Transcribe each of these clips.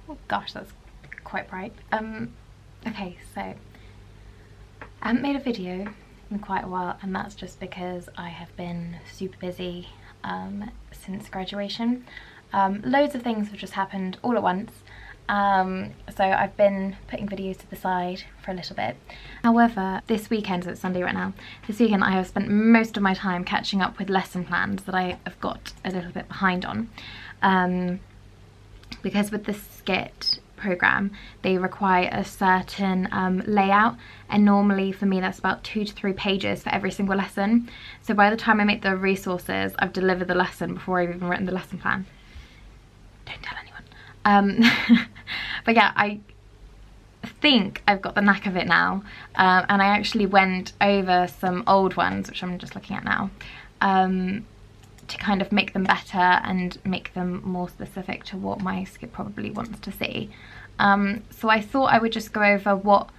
Oh gosh, that's quite bright. Okay, so I haven't made a video in quite a while, and that's just because I have been super busy since graduation. Loads of things have just happened all at once. So I've been putting videos to the side for a little bit. However, this weekend, so it's Sunday right now, this weekend I have spent most of my time catching up with lesson plans that I have got a little bit behind on. Because with the SCITT program, they require a certain layout, and normally for me that's about 2 to 3 pages for every single lesson. So by the time I make the resources, I've delivered the lesson before I've even written the lesson plan. Don't tell anyone. But yeah, I think I've got the knack of it now, and I actually went over some old ones, which I'm just looking at now, to kind of make them better and make them more specific to what my SCITT probably wants to see. So I thought I would just go over what...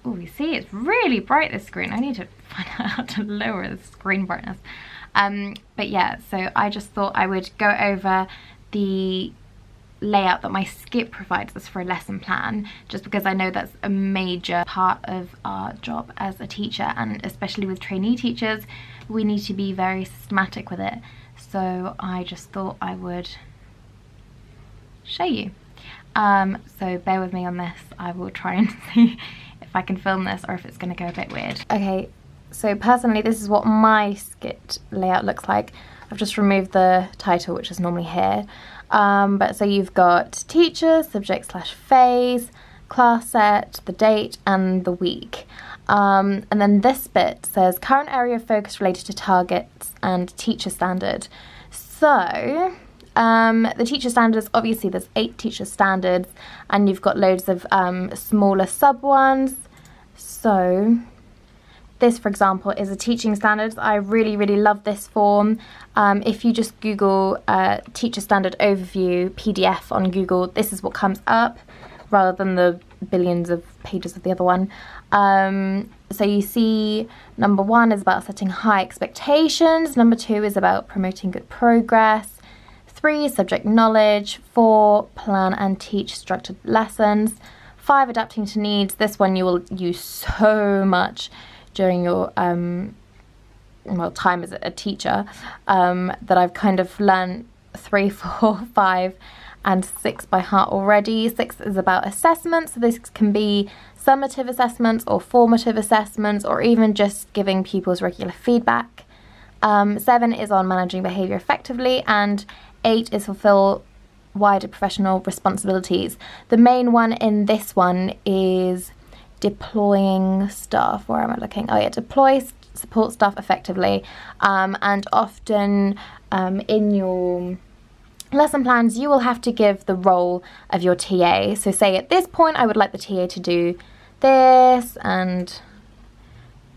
Oh, you see, it's really bright, this screen. I need to find out how to lower the screen brightness. But yeah, so I just thought I would go over the layout that my SCITT provides us for a lesson plan, just because I know that's a major part of our job as a teacher, and especially with trainee teachers, we need to be very systematic with it. So I just thought I would show you. So bear with me on this. I will try and see if I can film this or if it's going to go a bit weird. Okay, so personally this is what my SCITT layout looks like. I've just removed the title, which is normally here. But so you've got teacher, subject / phase, class set, the date and the week. And then this bit says current area of focus related to targets and teacher standard. So the teacher standards, obviously there's 8 teacher standards, and you've got loads of smaller sub ones. So this, for example, is a teaching standards. I really love this form. If you just Google teacher standard overview PDF on Google, this is what comes up, rather than the billions of pages of the other one. So you see number 1 is about setting high expectations, number 2 is about promoting good progress, 3 subject knowledge, 4 plan and teach structured lessons, 5 adapting to needs. This one you will use so much during your well, time as a teacher, that I've kind of learned 3, 4, 5 and 6 by heart already. 6 is about assessment, so this can be summative assessments or formative assessments, or even just giving pupils regular feedback. 7 is on managing behaviour effectively, and 8 is fulfil wider professional responsibilities. The main one in this one is deploying staff. Where am I looking? Oh yeah, deploy support staff effectively. And often in your lesson plans you will have to give the role of your TA. So say at this point I would like the TA to do this, and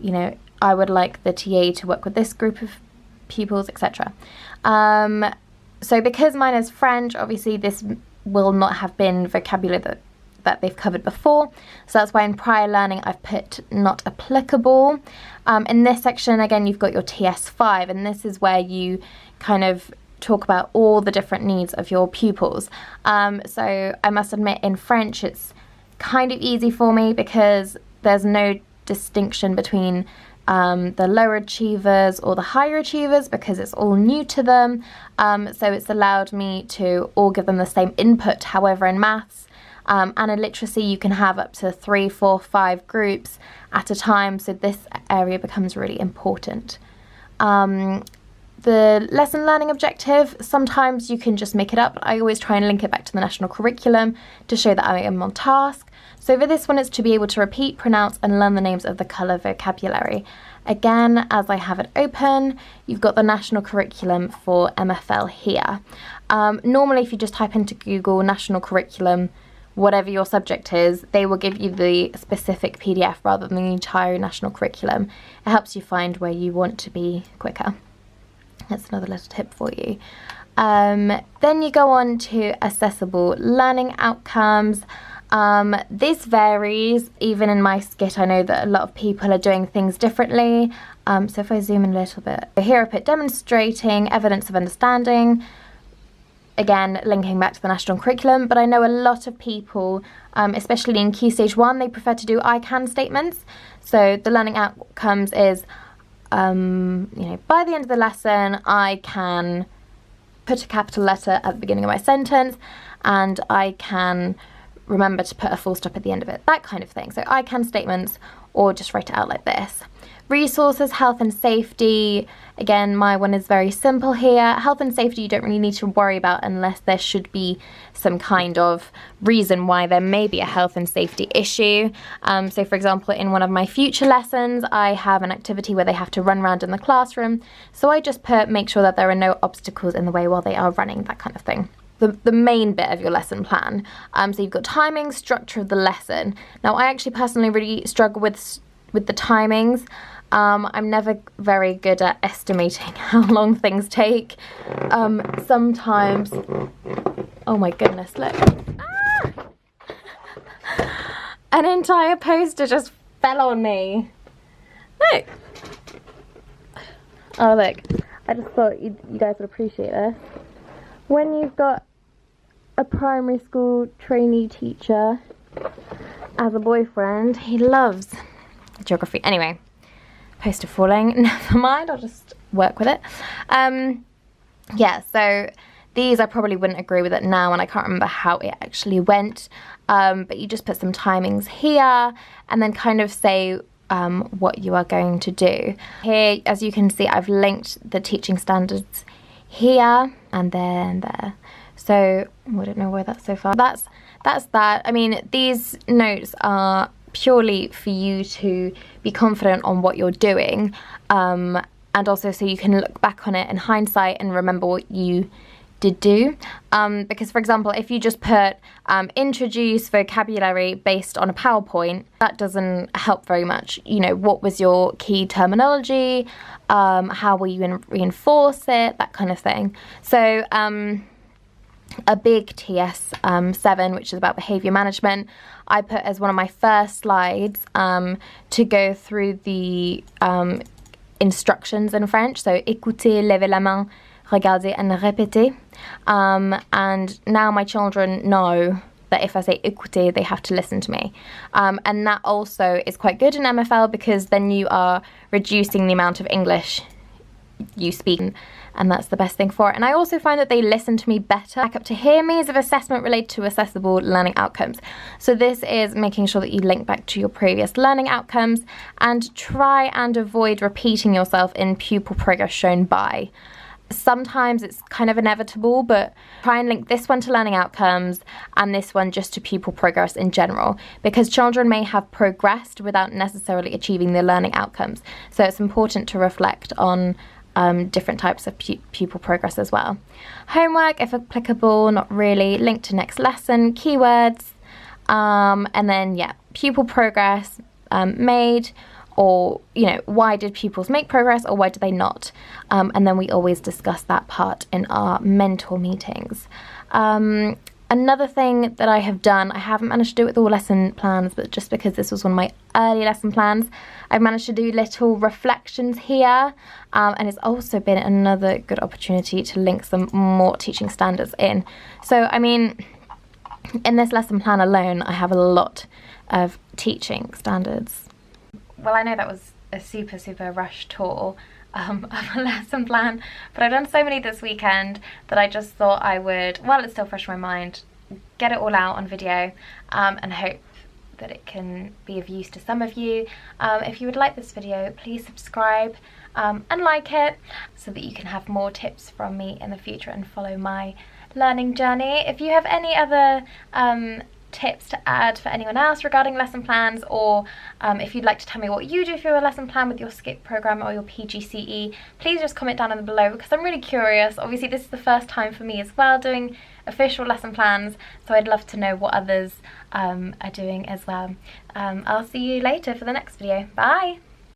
you know, I would like the TA to work with this group of pupils, etc. So because mine is French, obviously this will not have been vocabulary that they've covered before, so that's why in prior learning I've put not applicable. In this section again you've got your TS5, and this is where you kind of talk about all the different needs of your pupils. So I must admit in French it's kind of easy for me because there's no distinction between the lower achievers or the higher achievers, because it's all new to them. So it's allowed me to all give them the same input. However, in maths and in literacy you can have up to 3, 4, 5 groups at a time, so this area becomes really important. The lesson learning objective, sometimes you can just make it up, but I always try and link it back to the national curriculum to show that I am on task. So for this one it's to be able to repeat, pronounce and learn the names of the colour vocabulary. Again, as I have it open, you've got the national curriculum for MFL here. Normally if you just type into Google national curriculum, whatever your subject is, they will give you the specific PDF rather than the entire national curriculum. It helps you find where you want to be quicker. That's another little tip for you. Then you go on to accessible learning outcomes. This varies. Even in my SCITT I know that a lot of people are doing things differently. So if I zoom in a little bit, here I put demonstrating evidence of understanding, again, linking back to the national curriculum, but I know a lot of people, especially in Key Stage 1, they prefer to do I can statements. So the learning outcomes is, you know, by the end of the lesson, I can put a capital letter at the beginning of my sentence, and I can remember to put a full stop at the end of it, that kind of thing. So I can statements, or just write it out like this. Resources, health and safety. Again, my one is very simple here. Health and safety you don't really need to worry about unless there should be some kind of reason why there may be a health and safety issue. So for example, in one of my future lessons, I have an activity where they have to run around in the classroom. So I just make sure that there are no obstacles in the way while they are running, that kind of thing. The main bit of your lesson plan. So you've got timing, structure of the lesson. Now I actually personally really struggle with the timings. I'm never very good at estimating how long things take. Sometimes, oh my goodness, look. Ah! An entire poster just fell on me. Look. Oh look, I just thought you guys would appreciate this. When you've got a primary school trainee teacher as a boyfriend, he loves geography. Anyway, poster falling, never mind, I'll just work with it. Yeah, so these I probably wouldn't agree with it now, and I can't remember how it actually went, but you just put some timings here and then kind of say what you are going to do. Here, as you can see, I've linked the teaching standards here and then there. So I don't know where that's so far. That's that. I mean, these notes are purely for you to be confident on what you're doing, and also so you can look back on it in hindsight and remember what you did do. Because for example, if you just put introduce vocabulary based on a PowerPoint, that doesn't help very much. You know, what was your key terminology, how will you reinforce it, that kind of thing. So a big TS 7, which is about behaviour management, I put as one of my first slides to go through the instructions in French. So écoutez, levez la main, regardez and répétez. And now my children know that if I say écoutez, they have to listen to me. And that also is quite good in MFL, because then you are reducing the amount of English you speak, and that's the best thing for it. And I also find that they listen to me better. Back up to here, means of assessment related to accessible learning outcomes. So this is making sure that you link back to your previous learning outcomes and try and avoid repeating yourself in pupil progress shown by. Sometimes it's kind of inevitable, but try and link this one to learning outcomes and this one just to pupil progress in general, because children may have progressed without necessarily achieving their learning outcomes. So it's important to reflect on different types of pupil progress as well. Homework, if applicable, not really. Link to next lesson, keywords, and then yeah, pupil progress made, or you know, why did pupils make progress or why did they not? And then we always discuss that part in our mentor meetings. Another thing that I have done, I haven't managed to do it with all lesson plans, but just because this was one of my early lesson plans, I've managed to do little reflections here, and it's also been another good opportunity to link some more teaching standards in. So I mean, in this lesson plan alone, I have a lot of teaching standards. Well, I know that was a super rushed tour of a lesson plan, but I've done so many this weekend that I just thought I would, while it's still fresh in my mind, get it all out on video, and hope that it can be of use to some of you. If you would like this video, please subscribe and like it so that you can have more tips from me in the future and follow my learning journey. If you have any other tips to add for anyone else regarding lesson plans, or if you'd like to tell me what you do for your lesson plan with your SCITT program or your PGCE, please just comment down in the below, because I'm really curious. Obviously this is the first time for me as well doing official lesson plans, so I'd love to know what others are doing as well. I'll see you later for the next video. Bye!